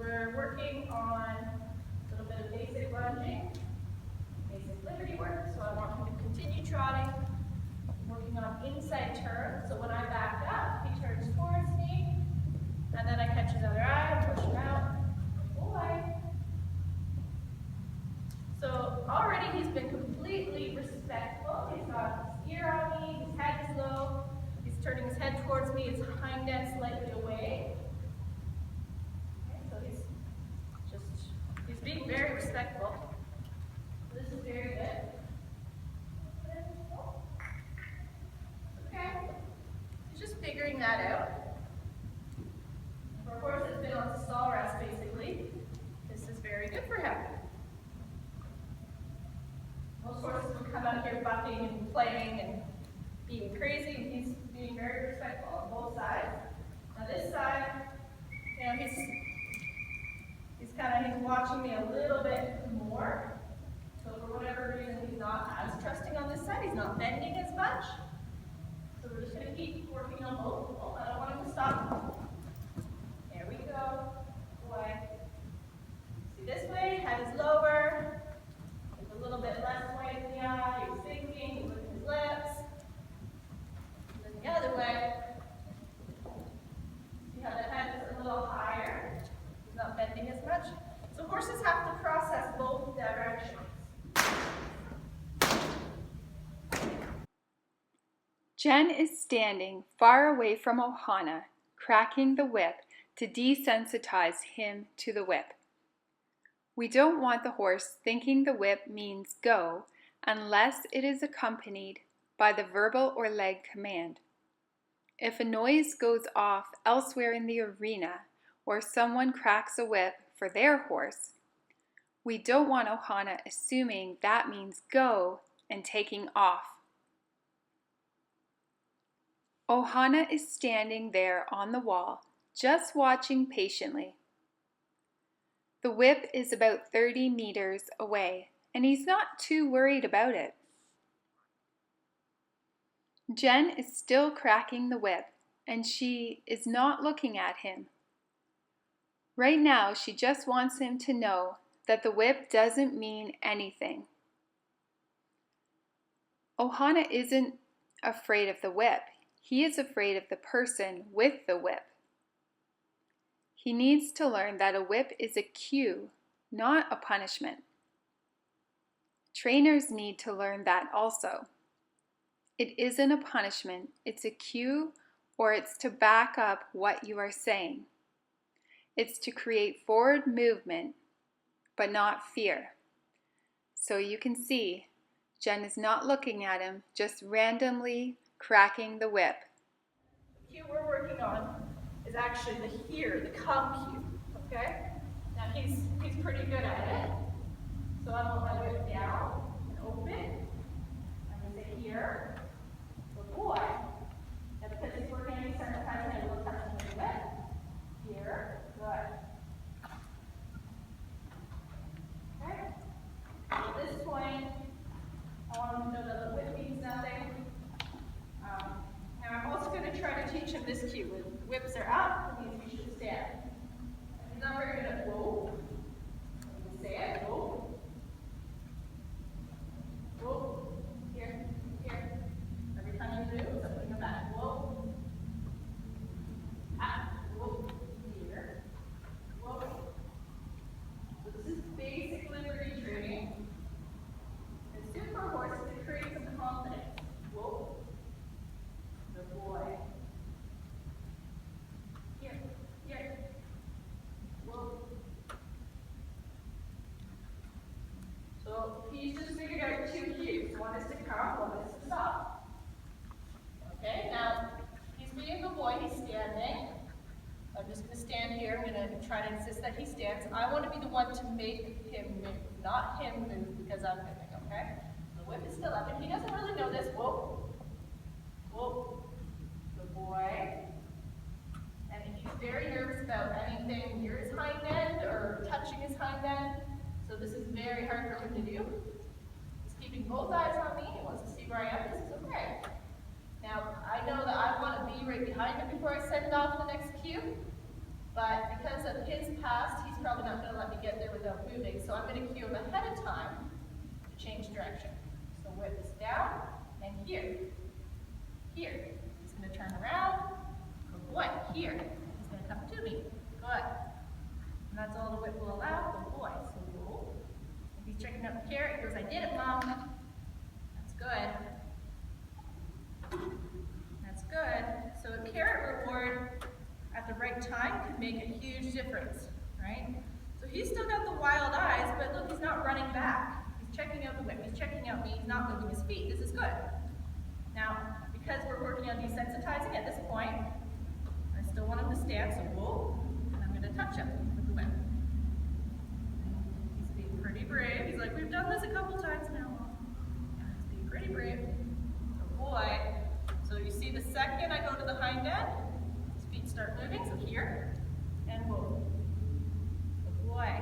we're working on a little bit of basic lunging, basic liberty work, so I want him to continue trotting. I'm working on inside turn, so when I back up, he turns towards me, and then I catch his other eye, push him out. Good boy. So already he's been completely respectful. He's got his ear on me, his head is low, he's turning his head towards me, his hind end slightly away. Okay, so he's being very respectful. This is very good. Okay, he's just figuring that out. Of course, it's been on stall rest basically. This is very good for him. Most horses will come out here bucking and playing and being crazy, and he's being very respectful on both sides. Now this side, you know, he's watching me a little bit more. So for whatever reason, he's not as trusting on this side. He's not bending as much. So we're just going to keep working on both. Oh, I don't want him to stop. There we go. Boy. See this way, head is lower. A little bit less white in the eye, he's thinking, he's licking his lips. And then the other way, see how the head is a little higher, he's not bending as much. So horses have to process both directions. Jen is standing far away from Ohana, cracking the whip to desensitize him to the whip. We don't want the horse thinking the whip means go unless it is accompanied by the verbal or leg command. If a noise goes off elsewhere in the arena or someone cracks a whip for their horse, we don't want Ohana assuming that means go and taking off. Ohana is standing there on the wall, just watching patiently. The whip is about 30 meters away, and he's not too worried about it. Jen is still cracking the whip, and she is not looking at him. Right now, she just wants him to know that the whip doesn't mean anything. Ohana isn't afraid of the whip. He is afraid of the person with the whip. He needs to learn that a whip is a cue, not a punishment. Trainers need to learn that also. It isn't a punishment, it's a cue, or it's to back up what you are saying. It's to create forward movement, but not fear. So you can see, Jen is not looking at him, just randomly cracking the whip. The cue we're working on is actually the here, the come cue, okay? Now he's pretty good at it. So I'm going to let my whip down and open. I'm going to say here, good boy. And because he's working on desensitizing, I will touch him with the whip. Here, good. Okay? At this point, I want him to know that the whip means nothing. Now I'm also going to try to teach him this cue. When whips are up, it means we should stand. He's not very good at whoa. When we say it, whoa. Whoa. Here, here. Every time you do, something come back. Whoa. Ah, whoa. Here. Whoa. So this is basic liberty training. It's good for horses to create some confidence. Whoa. Good boy. Here, here. Whoa. So he's just figured out two cues. One is to come, one is to stop. Okay, now he's being a good boy, he's standing. I'm just going to stand here. I'm going to try to insist that he stands. I want to be the one to make him move, not him move because I'm moving, okay? The whip is still up, and he doesn't really know this. Whoa. Whoa. Good boy. And he's very nervous about anything near his hind end or touching his hind end. So this is very hard for him to do. He's keeping both eyes on me. He wants to see where I am. This is okay. Now, I know that I want to be right behind him before I send off the next cue. But because of his past, he's probably not going to let me get there without moving. So I'm going to cue him ahead of time to change direction. So whip is down and here. Here. He's going to turn around. Good boy. Here. He's going to come to me. Good. And that's all the whip will allow. Good boy. So roll. If he's checking out the carrot, he goes, I did it, Mom. That's good. That's good. So a carrot reward at the right time can make a huge difference, right? So he's still got the wild eyes, but look, he's not running back. He's checking out the whip. He's checking out me. He's not moving his feet. This is good. Now, because we're working on desensitizing at this point, I still want him to stand, so whoa, and I'm going to touch him with the whip. He's being pretty brave. He's like, we've done this a couple times now. Yeah, he's being pretty brave. Good boy. So you see the second I go to the hind end, his feet start moving, so here, and whoa. Good boy.